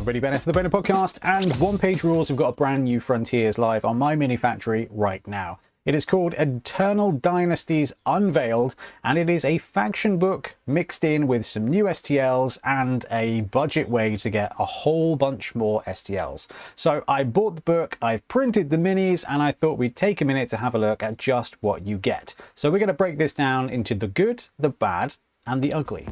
everybody, Bennett for the Bennett Podcast, and One Page Rules have got a brand new Frontiers live on my mini factory right now. It is called Eternal Dynasties Unveiled, and it is a faction book mixed in with some new STLs and a budget way to get a whole bunch more STLs. So I bought the book, I've printed the minis, and I thought we'd take a minute to have a look at just what you get. So we're going to break this down into the good, the bad, and the ugly.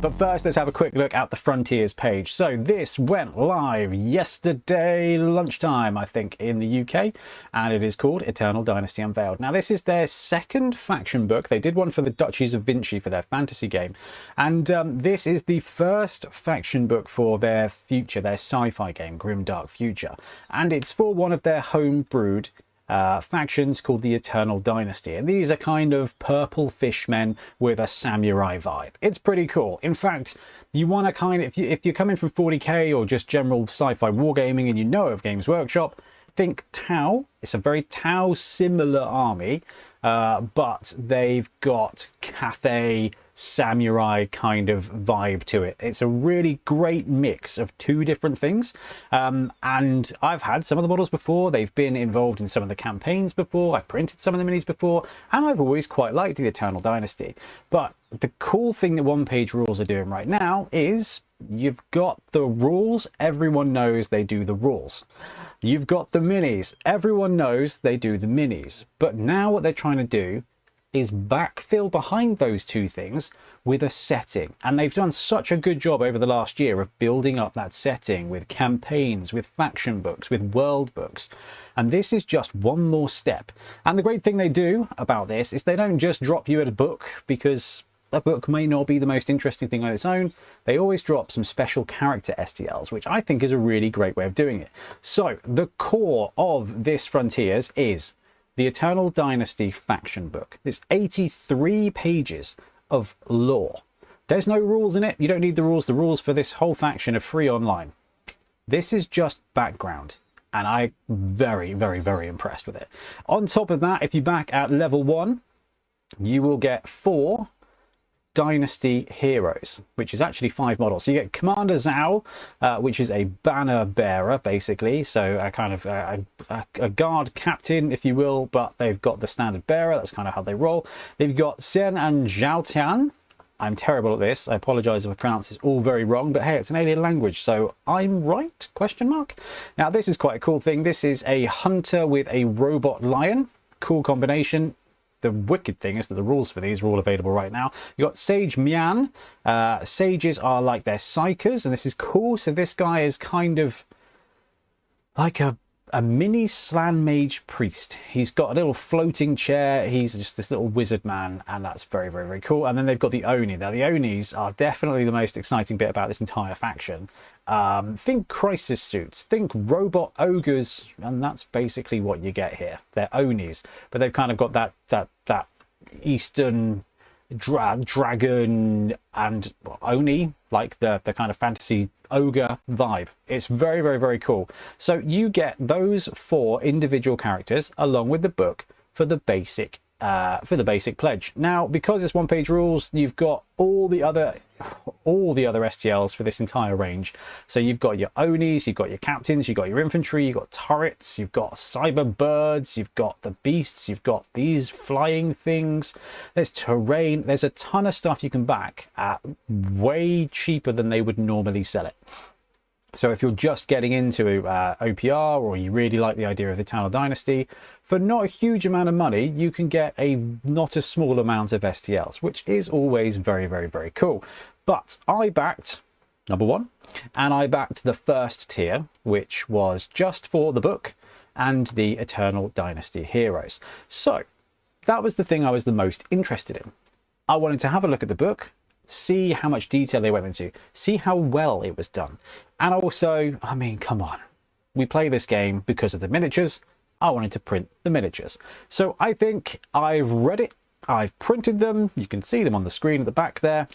But first, let's have a quick look at the Frontiers page. So this went live yesterday lunchtime, I think, in the UK, and it is called Eternal Dynasty Unveiled. Now, this is their second faction book. They did one for the Duchies of Vinci for their fantasy game, and this is the first faction book for their future, their sci-fi game, Grim Dark Future, and it's for one of their home-brewed factions called the Eternal Dynasty, and these are kind of purple fishmen with a samurai vibe. It's pretty cool. In fact, you want to kind of, if you're coming from 40k or just general sci-fi wargaming and you know of Games Workshop, think Tau. It's a very Tau similar army, but they've got Cathay samurai kind of vibe to it. It's a really great mix of two different things, and I've had some of the models before. They've been involved in some of the campaigns before. I've printed some of the minis before, and I've always quite liked the Eternal Dynasty. But the cool thing that One Page Rules are doing right now is you've got the rules. Everyone knows they do the rules. You've got the minis. Everyone knows they do the minis. But now what they're trying to do is backfill behind those two things with a setting, and they've done such a good job over the last year of building up that setting with campaigns, with faction books, with world books, and this is just one more step. And the great thing they do about this is they don't just drop you at a book because a book may not be the most interesting thing on its own. They always drop some special character STLs, which I think is a really great way of doing it. So the core of this Frontiers is the Eternal Dynasty faction book. It's 83 pages of lore. There's no rules in it. You don't need the rules. The rules for this whole faction are free online. This is just background, and I'm very, very, very impressed with it. On top of that, if you back at level 1, you will get 4 Dynasty heroes, which is actually 5 models. So you get Commander Zhao, which is a banner bearer basically, so a kind of a guard captain, if you will, but they've got the standard bearer. That's kind of how they roll. They've got Xian and Zhao Tian. I'm terrible at this. I apologize if I pronounce this all very wrong, but hey, it's an alien language, so I'm right? Question mark. Now this is quite a cool thing. This is a hunter with a robot lion. Cool combination. The wicked thing is that the rules for these are all available right now. You've got Sage Mian. Sages are like their psychers, and this is cool. So this guy is kind of like a mini Slan Mage priest. He's got a little floating chair. He's just this little wizard man, and that's very, very, very cool. And then they've got the Oni. Now the Onis are definitely the most exciting bit about this entire faction. Think crisis suits, think robot ogres, and that's basically what you get here. They're Onis, but they've kind of got that Eastern dragon and Oni, like the kind of fantasy ogre vibe. It's very, very, very cool. So you get those 4 individual characters along with the book for the basic pledge. Now, because it's One Page Rules, you've got all the other STLs for this entire range. So you've got your Onis, you've got your captains, you've got your infantry, you've got turrets, you've got cyber birds, you've got the beasts, you've got these flying things, there's terrain, there's a ton of stuff you can back at way cheaper than they would normally sell it. So if you're just getting into OPR, or you really like the idea of the Eternal Dynasty, for not a huge amount of money, you can get a not a small amount of STLs, which is always very, very, very cool. But I backed number 1, and I backed the first tier, which was just for the book and the Eternal Dynasty heroes. So that was the thing I was the most interested in. I wanted to have a look at the book, see how much detail they went into, see how well it was done. And also, I mean, come on, we play this game because of the miniatures. I wanted to print the miniatures. So I think I've read it, I've printed them, you can see them on the screen at the back there.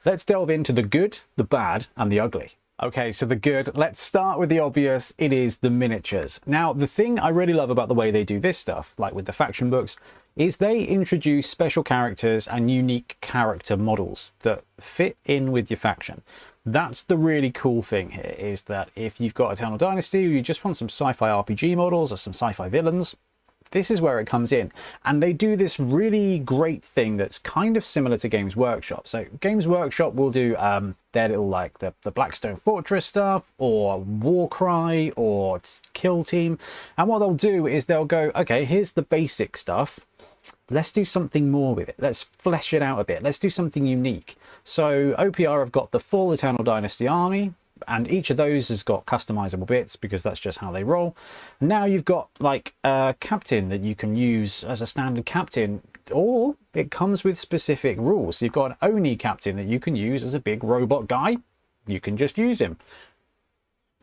Let's delve into the good, the bad, and the ugly. Okay, so the good, let's start with the obvious. It is the miniatures. Now, the thing I really love about the way they do this stuff, like with the faction books, is they introduce special characters and unique character models that fit in with your faction. That's the really cool thing here, is that if you've got Eternal Dynasty, or you just want some sci-fi RPG models or some sci-fi villains, this is where it comes in. And they do this really great thing that's kind of similar to Games Workshop. So Games Workshop will do their little, like, the Blackstone Fortress stuff, or Warcry, or Kill Team. And what they'll do is they'll go, okay, here's the basic stuff. Let's do something more with it. Let's flesh it out a bit. Let's do something unique. So OPR have got the full Eternal Dynasty army, and each of those has got customizable bits because that's just how they roll. Now you've got like a captain that you can use as a standard captain, or it comes with specific rules. So you've got an Oni captain that you can use as a big robot guy. You can just use him.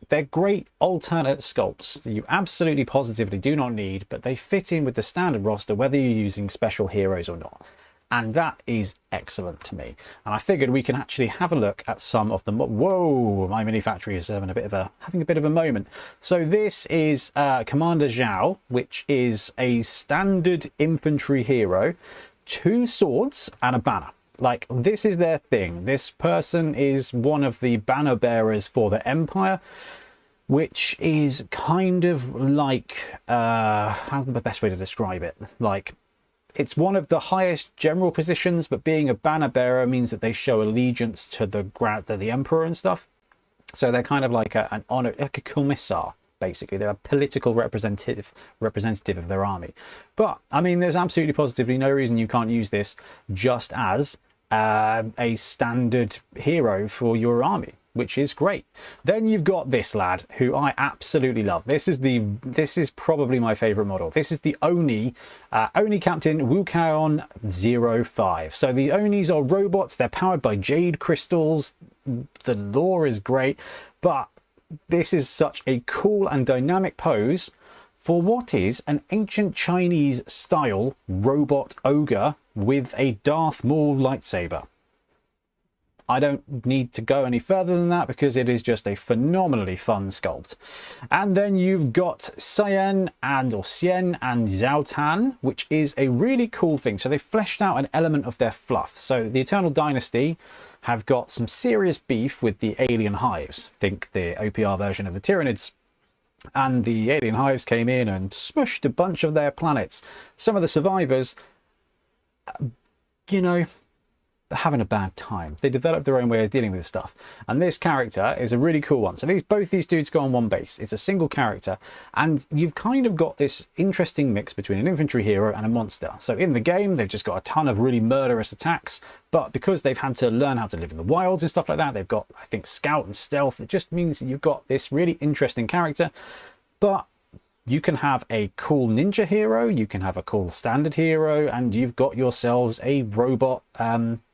They're great alternate sculpts that you absolutely positively do not need, but they fit in with the standard roster whether you're using special heroes or not. And that is excellent to me. And I figured we can actually have a look at some of them. Whoa, my mini factory is having a bit of a moment. So this is Commander Zhao, which is a standard infantry hero, 2 swords and a banner. Like, this is their thing. This person is one of the banner bearers for the Empire, which is kind of like, how's the best way to describe it? Like, it's one of the highest general positions, but being a banner bearer means that they show allegiance to the emperor and stuff. So they're kind of like an honor, like a commissar, basically. They're a political representative of their army. But I mean, there's absolutely positively no reason you can't use this just as a standard hero for your army, which is great. Then you've got this lad who I absolutely love. This is probably my favorite model. This is the Oni Captain Wukaon 05. So the Onis are robots. They're powered by jade crystals. The lore is great, but this is such a cool and dynamic pose for what is an ancient Chinese style robot ogre with a Darth Maul lightsaber. I don't need to go any further than that because it is just a phenomenally fun sculpt. And then you've got Xian and Zhao Tan, which is a really cool thing. So they fleshed out an element of their fluff. So the Eternal Dynasty have got some serious beef with the alien hives. Think the OPR version of the Tyranids. And the alien hives came in and smushed a bunch of their planets. Some of the survivors, you know, having a bad time. They developed their own way of dealing with this stuff, and this character is a really cool one. So both these dudes go on one base. It's a single character, and you've kind of got this interesting mix between an infantry hero and a monster. So in the game they've just got a ton of really murderous attacks, but because they've had to learn how to live in the wilds and stuff like that, they've got, I think, scout and stealth. It just means that you've got this really interesting character. But you can have a cool ninja hero, you can have a cool standard hero, and you've got yourselves a robot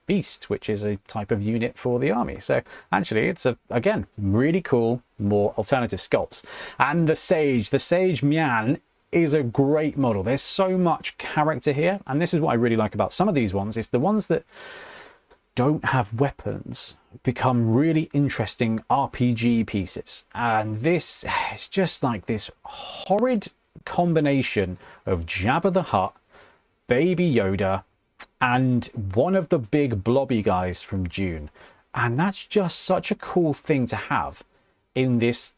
beast, which is a type of unit for the army. So actually it's again really cool, more alternative sculpts. And the sage Mian is a great model. There's so much character here, and this is what I really like about some of these ones, is the ones that don't have weapons become really interesting RPG pieces. And this is just like this horrid combination of Jabba the Hutt, Baby Yoda, and one of the big blobby guys from Dune. And that's just such a cool thing to have in this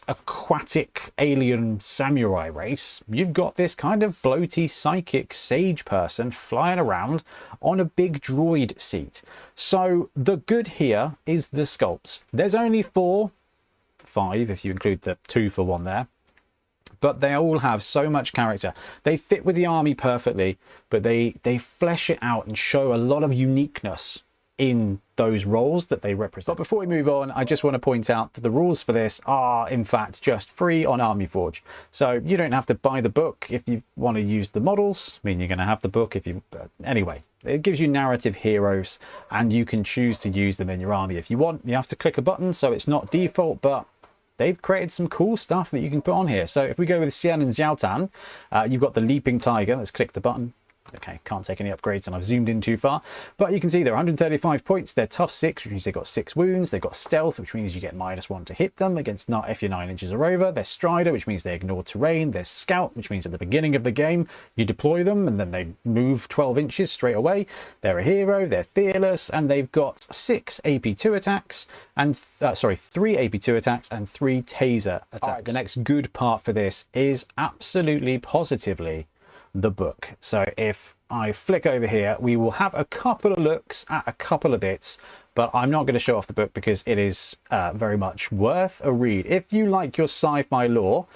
aquatic alien samurai race. You've got this kind of bloaty psychic sage person flying around on a big droid seat. So the good here is the sculpts. There's only 5 if you include the 2 for 1 there. But they all have so much character. They fit with the army perfectly, but they flesh it out and show a lot of uniqueness in those roles that they represent. But before we move on, I just want to point out that the rules for this are in fact just free on Army Forge. So you don't have to buy the book if you want to use the models. I mean, you're going to have the book if you... Anyway, it gives you narrative heroes, and you can choose to use them in your army if you want. You have to click a button, so it's not default, but they've created some cool stuff that you can put on here. So if we go with Xian and Zhao Tan, you've got the Leaping Tiger. Let's click the button. Okay, can't take any upgrades, and I've zoomed in too far. But you can see they're 135 points. They're tough 6, which means they've got 6 wounds. They've got stealth, which means you get -1 to hit them against not if you're 9 inches or over. They're strider, which means they ignore terrain. They're scout, which means at the beginning of the game you deploy them and then they move 12 inches straight away. They're a hero. They're fearless, and they've got 6 AP2 attacks and 3 AP2 attacks and 3 taser attacks. Right, the next good part for this is absolutely positively the book. So if I flick over here, we will have a couple of looks at a couple of bits, but I'm not going to show off the book because it is very much worth a read. If you like your sci-fi lore,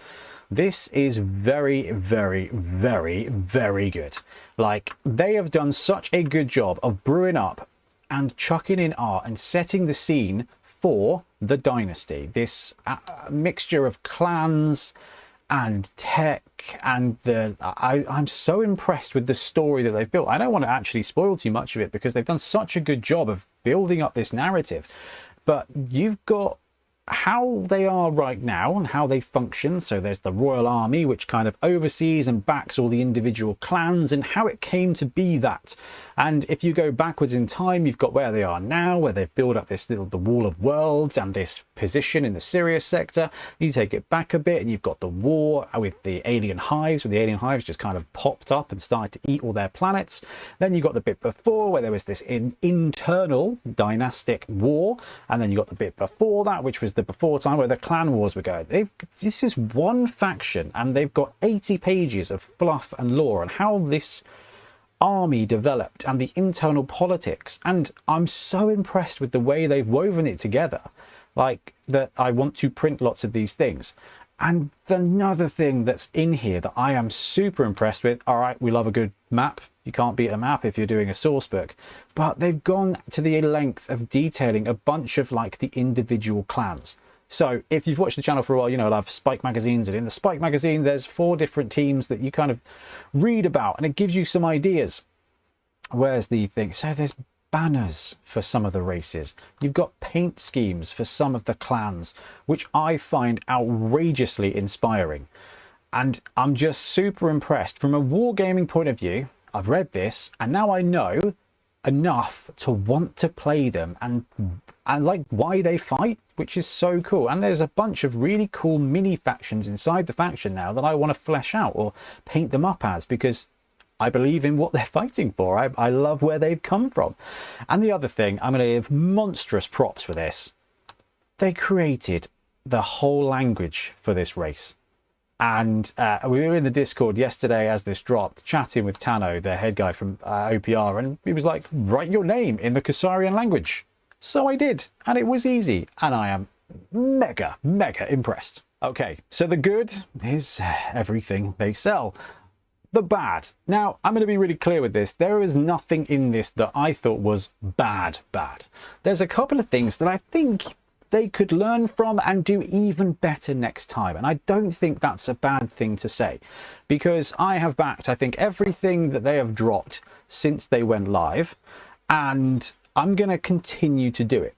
this is very, very, very, very good. Like, they have done such a good job of brewing up and chucking in art and setting the scene for the Dynasty. This mixture of clans and tech, and I'm so impressed with the story that they've built. I don't want to actually spoil too much of it because they've done such a good job of building up this narrative. But you've got how they are right now and how they function. So there's the Royal Army, which kind of oversees and backs all the individual clans, and how it came to be that. And if you go backwards in time, you've got where they are now, where they've built up this the Wall of Worlds and this position in the Sirius sector. You take it back a bit and you've got the war with the alien hives, where the alien hives just kind of popped up and started to eat all their planets. Then you got the bit before where there was this internal dynastic war, and then you got the bit before that, which was the before time where the clan wars were going. This is one faction, and they've got 80 pages of fluff and lore and how this army developed and the internal politics, and I'm so impressed with the way they've woven it together, like that I want to print lots of these things. And another thing that's in here that I am super impressed with, all right, we love a good map. You can't beat a map if you're doing a source book, but they've gone to the length of detailing a bunch of like the individual clans. So if you've watched the channel for a while, you know I love Spike magazines, and in the Spike magazine there's 4 different teams that you kind of read about, and it gives you some ideas. Where's the thing? So there's banners for some of the races. You've got paint schemes for some of the clans, which I find outrageously inspiring. And I'm just super impressed. From a wargaming point of view, I've read this and now I know enough to want to play them and like why they fight, which is so cool. And there's a bunch of really cool mini factions inside the faction now that I want to flesh out or paint them up as, because I believe in what they're fighting for. I love where they've come from. And the other thing, I'm going to give monstrous props for this. They created the whole language for this race. And we were in the Discord yesterday as this dropped, chatting with Tano, the head guy from OPR, and he was like, write your name in the Kasarian language. So I did, and it was easy, and I am mega impressed. Okay, so the good is everything they sell. The bad. Now, I'm going to be really clear with this. There is nothing in this that I thought was bad. There's a couple of things that I think they could learn from and do even better next time. And I don't think that's a bad thing to say, because I have backed, I think, everything that they have dropped since they went live, and I'm going to continue to do it.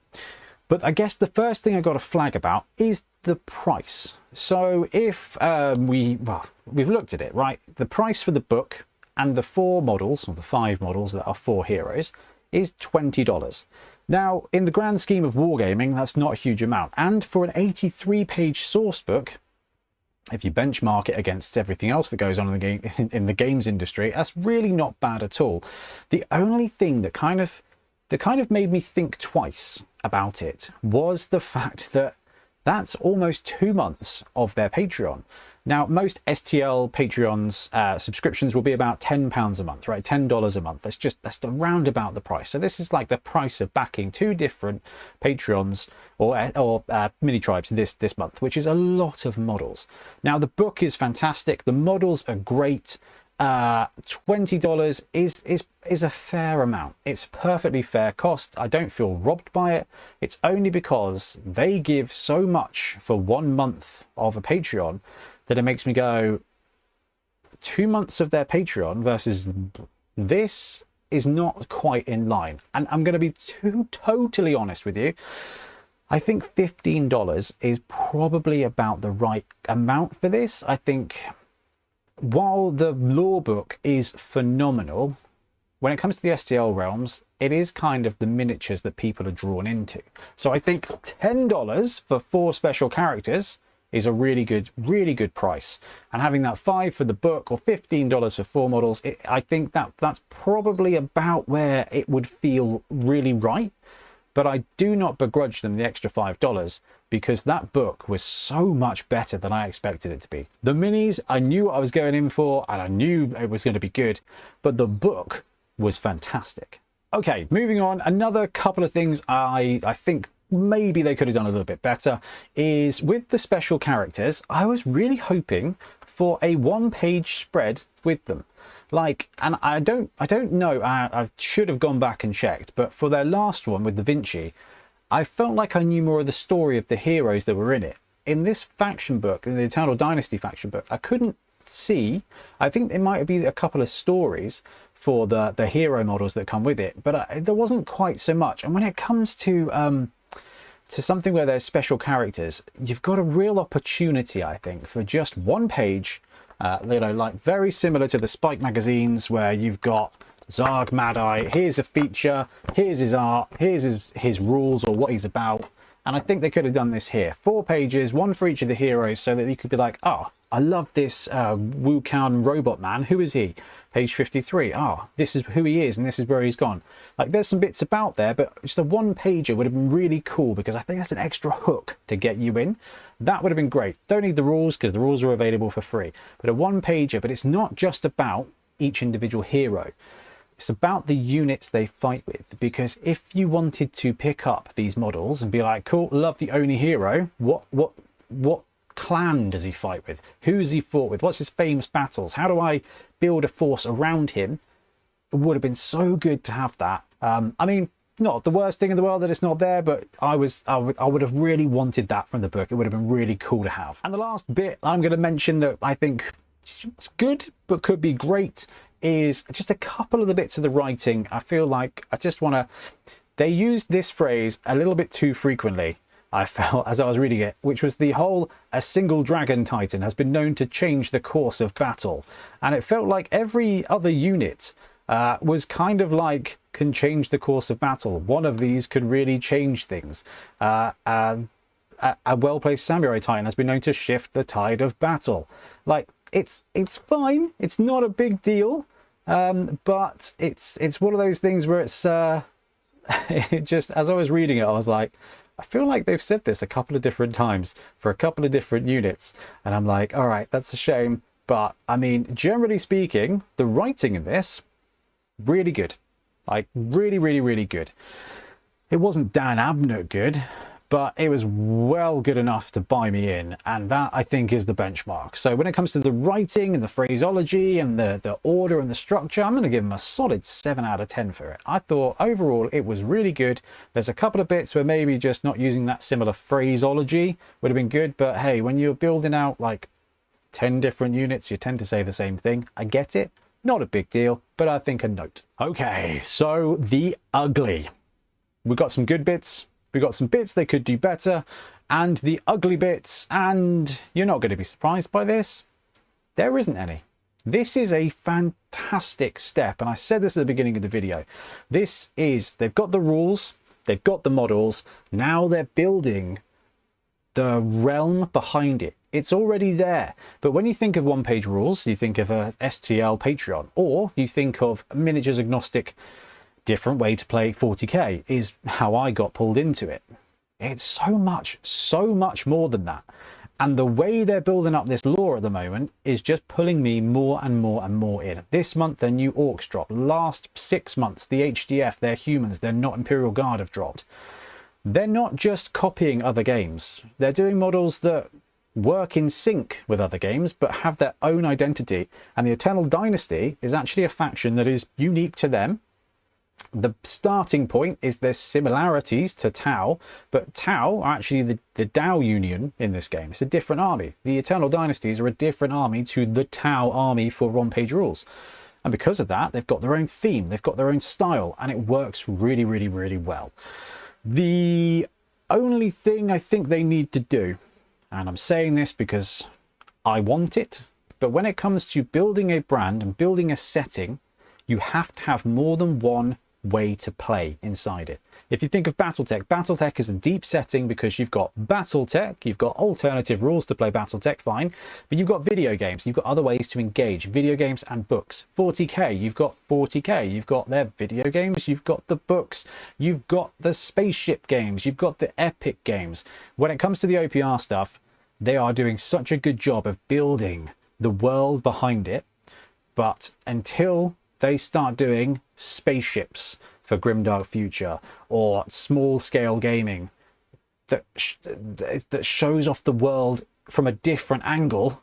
But I guess the first thing I got to flag about is the price. So if we've looked at it, right? The price for the book and the 4 models, or the 5 models that are 4 heroes, is $20. Now, in the grand scheme of wargaming, that's not a huge amount. And for an 83-page source book, if you benchmark it against everything else that goes on in the game, in the games industry, that's really not bad at all. The only thing that kind of made me think twice about it was the fact that that's almost 2 months of their Patreon. Now, most STL Patreons subscriptions will be about £10 a month, right? $10 a month. That's around about the price. So this is like the price of backing 2 different Patreons or mini tribes this month, which is a lot of models. Now, the book is fantastic. The models are great. $20 is a fair amount. It's perfectly fair cost. I don't feel robbed by it. It's only because they give so much for 1 month of a Patreon that it makes me go, 2 months of their Patreon versus this is not quite in line. And I'm going to be totally honest with you. I think $15 is probably about the right amount for this. I think while the lore book is phenomenal, when it comes to the STL realms, it is kind of the miniatures that people are drawn into. So I think $10 for 4 special characters is a really good price. And having that $5 for the book or $15 for 4 models, I think that's probably about where it would feel really right. But I do not begrudge them the extra $5 because that book was so much better than I expected it to be. The minis, I knew what I was going in for and I knew it was going to be good, but the book was fantastic. Okay, moving on, another couple of things I think maybe they could have done a little bit better is with the special characters. I was really hoping for a 1-page spread with them. Like, and I don't know, I should have gone back and checked, but for their last one with the Vinci, I felt like I knew more of the story of the heroes that were in it. In this faction book, in the Eternal Dynasty faction book, I couldn't see. I think there might be a couple of stories for the hero models that come with it, but there wasn't quite so much. And when it comes to something where there's special characters, you've got a real opportunity, I think, for just 1 page. You know, like very similar to the Spike magazines where you've got Zarg Mad-Eye, here's a feature, here's his art, here's his rules or what he's about. And I think they could have done this here. 4 pages, 1 for each of the heroes, so that you could be like, oh, I love this Wukan robot man. Who is he? Page 53. Oh, this is who he is and this is where he's gone. Like, there's some bits about there, but just a 1-pager would have been really cool because I think that's an extra hook to get you in. That would have been great. Don't need the rules because the rules are available for free. But a 1-pager, but it's not just about each individual hero. It's about the units they fight with, because if you wanted to pick up these models and be like, cool, love the Oni hero, what clan does he fight with? Who's he fought with? What's his famous battles? How do I build a force around him? It would have been so good to have that. I mean, not the worst thing in the world that it's not there, but I would have really wanted that from the book. It would have been really cool to have. And the last bit I'm going to mention that I think is good but could be great is just a couple of the bits of the writing. I feel like I just want to... They used this phrase a little bit too frequently, I felt, as I was reading it, which was the whole "a single dragon titan has been known to change the course of battle." And it felt like every other unit was kind of like, can change the course of battle. One of these could really change things. A well-placed samurai titan has been known to shift the tide of battle. Like, it's fine. It's not a big deal. But it's one of those things where it's it just, as I was reading it, I was like, I feel like they've said this a couple of different times for a couple of different units, and I'm like, all right, that's a shame. But I mean, generally speaking, the writing in this, really good. Like, really good. It wasn't Dan Abnett good, but it was well good enough to buy me in, and that, I think, is the benchmark. So when it comes to the writing and the phraseology and the order and the structure, I'm going to give them a solid 7 out of 10 for it. I thought overall it was really good. There's a couple of bits where maybe just not using that similar phraseology would have been good, but hey, when you're building out like 10 different units, you tend to say the same thing. I get it. Not a big deal, but I think a note. Okay, so the ugly. We've got some good bits. We got some bits they could do better, and the ugly bits, and you're not going to be surprised by this, there isn't any. This is a fantastic step, and I said this at the beginning of the video. This is, they've got the rules, they've got the models, now they're building the realm behind it. It's already there. But when you think of 1-page rules, you think of a STL Patreon, or you think of miniatures agnostic different way to play 40k, is how I got pulled into it. It's so much more than that. And the way they're building up this lore at the moment is just pulling me more and more in. This month, their new orcs dropped. Last 6 months, the HDF, their humans, they're not Imperial Guard, have dropped. They're not just copying other games. They're doing models that work in sync with other games, but have their own identity. And the Eternal Dynasty is actually a faction that is unique to them. The starting point is there's similarities to Tau, but Tau are actually the Dao Union in this game. It's a different army. The Eternal Dynasties are a different army to the Tau army for 1-page rules. And because of that, they've got their own theme, they've got their own style, and it works really well. The only thing I think they need to do, and I'm saying this because I want it, But when it comes to building a brand and building a setting, you have to have more than one way to play inside it. If you think of Battletech is a deep setting because you've got Battletech, you've got alternative rules to play Battletech, fine, but you've got video games, you've got other ways to engage, video games and books. 40k, you've got 40k, you've got their video games, you've got the books, you've got the spaceship games, you've got the epic games. When it comes to the OPR stuff, they are doing such a good job of building the world behind it, but until they start doing spaceships for Grimdark Future or small scale gaming that shows off the world from a different angle,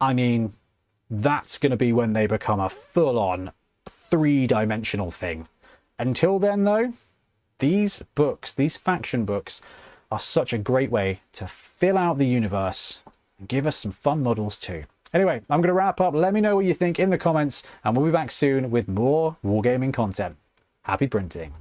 I mean, that's going to be when they become a full-on three-dimensional thing. Until then, though, these books, these faction books, are such a great way to fill out the universe and give us some fun models too. Anyway, I'm going to wrap up. Let me know what you think in the comments, and we'll be back soon with more Wargaming content. Happy printing.